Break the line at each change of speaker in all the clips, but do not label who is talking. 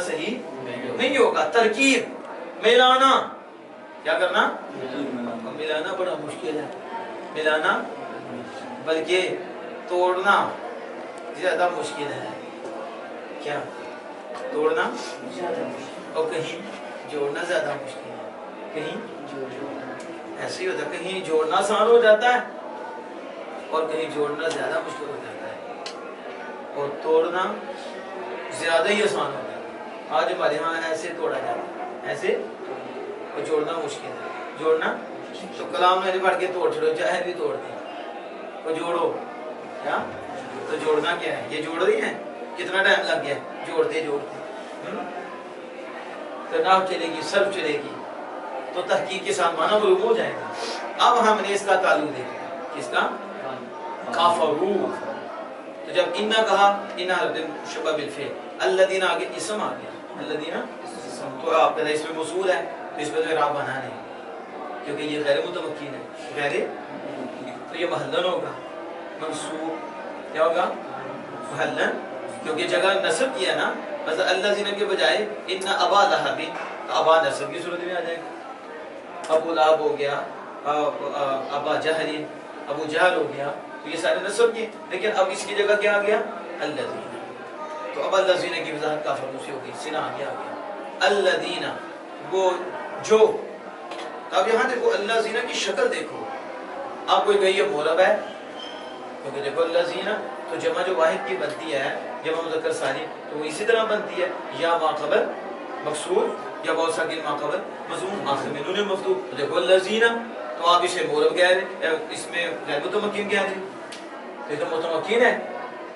صحیح نہیں ہوگا. ترکیب ملانا کیا کرنا؟ ملانا بڑا مشکل ہے. ملانا بلکہ توڑنا زیادہ مشکل ہے. کیا توڑنا اور کہیں جوڑنا زیادہ مشکل ہے. کہیں ایسے ہی ہوتا ہے, کہیں جوڑنا آسان ہو جاتا ہے اور کہیں جوڑنا زیادہ مشکل ہو جاتا ہے, اور توڑنا زیادہ ہی آسان ہوتا ہے. آج ہمارے ہاں ایسے توڑا جاتا ہے, ایسے, اور جوڑنا مشکل ہے. جوڑنا تو کلام میں پڑھ کے توڑ چھوڑو, چاہے بھی توڑ دیں, وہ جوڑو. کیا تو جوڑنا کیا ہے؟ یہ جوڑ رہی ہیں, کتنا ٹائم لگ گیا جوڑتے جوڑتے. تو ناو چلے گی, سرف چلے گی, تو تحقیق کے ساتھ معنی معلوم ہو جائے گا. اب ہم نے اس کا تعلق دیکھا, کس کا؟ کافرو. تو جب انا کہا, انا شبہ بالفعل, الذین آگے اسم آ گیا, الذین تو آپ کا اس میں موصول ہے, تو اس پہ تو اعراب بنا نہیں, کیونکہ یہ غیر متمکن ہے. غیر تو یہ محلن ہوگا, منصوب کیا ہوگا؟ محلن, کیونکہ جگہ نصب کیا نا. مثلا الذین کے بجائے ان ابا لہب, ابا نصب کی صورت میں آ جائے گا. ابو لہب ہو گیا, ابا جہل, ابو جہل ہو گیا, تو یہ سارے نصب کیے. لیکن اب اس کی جگہ کیا آ گیا؟ الذین. تو اب الذین کی وضاحت کافر دوسری ہو گئی, سنا آ گیا. الذین وہ جو. اب یہاں دیکھو الذین کی شکل دیکھو, آپ کوئی کہیے مورب ہے, کیونکہ دیکھو الذین تو جمع جو واحد کی بنتی ہے, جمع مذکر سالم, تو وہ اسی طرح بنتی ہے, یا ما قبل مکسور یا واو ساکن ما قبل مضموم آخر میں نون مفتوح. تو دیکھو الذین, تو آپ اسے مورب کہہ رہے, اس میں غیر متمکن کہہ رہے, تو یہ تو متمکن ہے.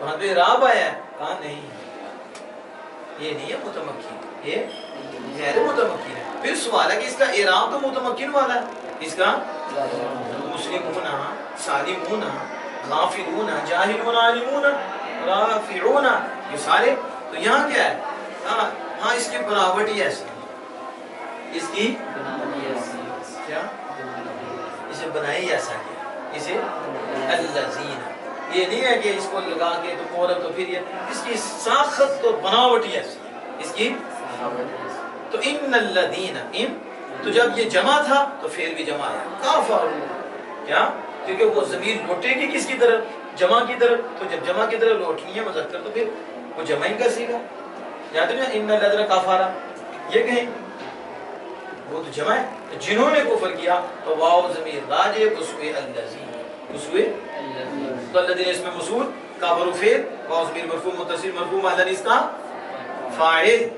وہاں تو اعراب آیا ہے, کہاں نہیں, یہ نہیں ہے متمکن, یہ غیر متمکن ہے. پھر سوال ہے کہ اس کا اعراب تو متمکن والا ہے, اس کا مسلمون, سالمون, غافلون, جاہلون, عالمون, رافعون, یہ سارے. تو یہاں کیا ہے؟ ہاں اس کی بناوٹی ایسی, اس کی کیا, اسے بنائی ایسا ہے, اسے الذین. یہ نہیں ہے کہ اس کو لگا کے تو مورب, تو پھر یہ اس کی ساخت تو بناوٹی ایسی ہے, اس کی. تو ان الذین, ان تو جب یہ جمع تھا تو پھر بھی جمع ہے کافر. کیا؟ کیونکہ وہ ضمیر لوٹے گی کس کی طرف؟ جمع کی طرف. تو جب جمع کی طرف لوٹنی ہے مذکر, تو پھر وہ جمع ہی کر سیگا. یاد ہے ان الذین کفروا, یہ کہیں وہ تو جمع ہے, جنہوں نے کفر کیا, تو واو ضمیر راجع بسوء الذین, بسوء. تو الذین اس میں موصول, کافر فعل, واو ضمیر مرفوع متصل مرفوع محل اس کا فاعل.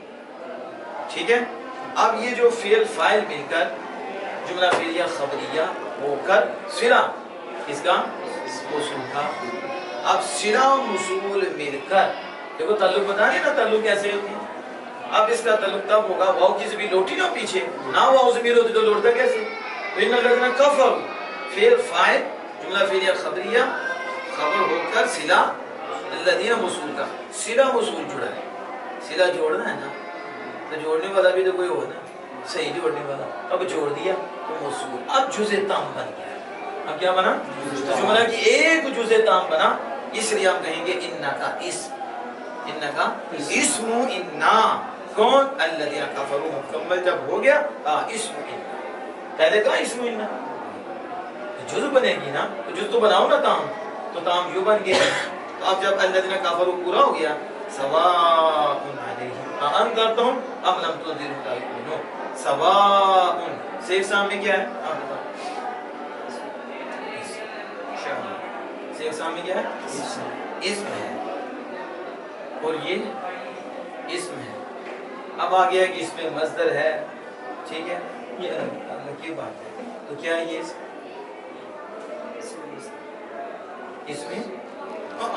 ٹھیک ہے. اب یہ جو فعل فاعل مل کر جملہ فعلیہ خبریہ ہو کر صلہ اس کا موصول تھا. اب صلہ موصول مل کر دیکھو تعلق بتا رہے نا, تعلق کیسے ہوتی ہے. اب اس کا تعلق تب ہوگا واو کی ضمیر لوٹی نا پیچھے, نہ واو ضمیر ہوتی تو لوٹتا کیسے؟ تو ان الذین کفروا فعل فاعل جملہ فعلیہ خبریہ خبر ہو کر صلہ الذین موصول کا, صلہ موصول جڑا ہے. صلہ جوڑنا ہے نا, تو جوڑنے والا بھی تو کوئی ہو نا, صحیح جوڑنے والا. اب جوڑ دیا تو موصول, اب جزء تام بن گیا. اب کیا بنا؟ جملہ کی ایک جزء تام بنا. اس لیے ہم کہیں گے انہ کا اسم, انہ کا اسم انا. کون؟ الذین کفروا مکمل جب ہو گیا اسم انا, پہلے کہا اسم انا, جزء بنے گی نا, تو جزء تو بناؤ نا تام, تو تام یوں بن گیا. تو اب جب الذین کفروا پورا ہو گیا, سواء علیہم اانذرتہم ام لم تنذرہم لا یؤمنون. سواء سے ایک سامنے کیا ہے؟ سے ایک سامنے کیا ہے؟ اسم ہے, اور یہ اسم ہے. اب آ گیا کہ اس میں مصدر ہے. ٹھیک ہے, یہ الگ کی بات ہے. تو کیا ہے یہ اس میں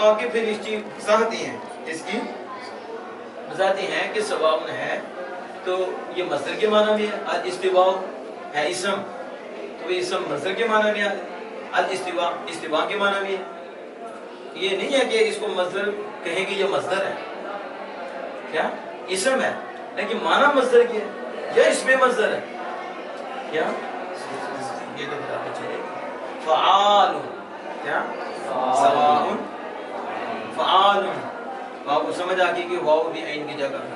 آگے پھر اس کی وضاحتیں ہیں, اس کی وضاحتیں ہیں کہ سواء ہے تو یہ مصدر کے معنی میں ہے. الاستواء ہے اسم, تو یہ اسم مصدر کے معنی میں ہے. الاستواء استواء کے معنی میں ہے. یہ نہیں ہے کہ اس کو مصدر کہیں کہ یہ مصدر ہے, کیا اسم ہے, لیکن معنی مصدر کی ہے, یا اس میں مصدر ہے. کیا یہ تو بتا چلے. فعال, کیا سواء فعال, واو کو سمجھ آ گئی کہ واو بھی عین کی جگہ ہے.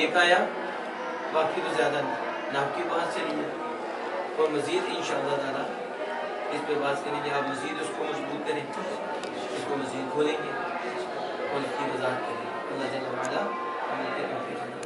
ایک آیا، باقی تو زیادہ ناپ کی بات چلی ہے، اور مزید انشاءاللہ تعالیٰ اس پہ بات کریں گے. آپ مزید اس کو مضبوط کریں، اس کو مزید کھولیں گے اور اس کی وضاحت کریں گے. اللہ جل وعلا ہمیں توفیق عطا فرمائے.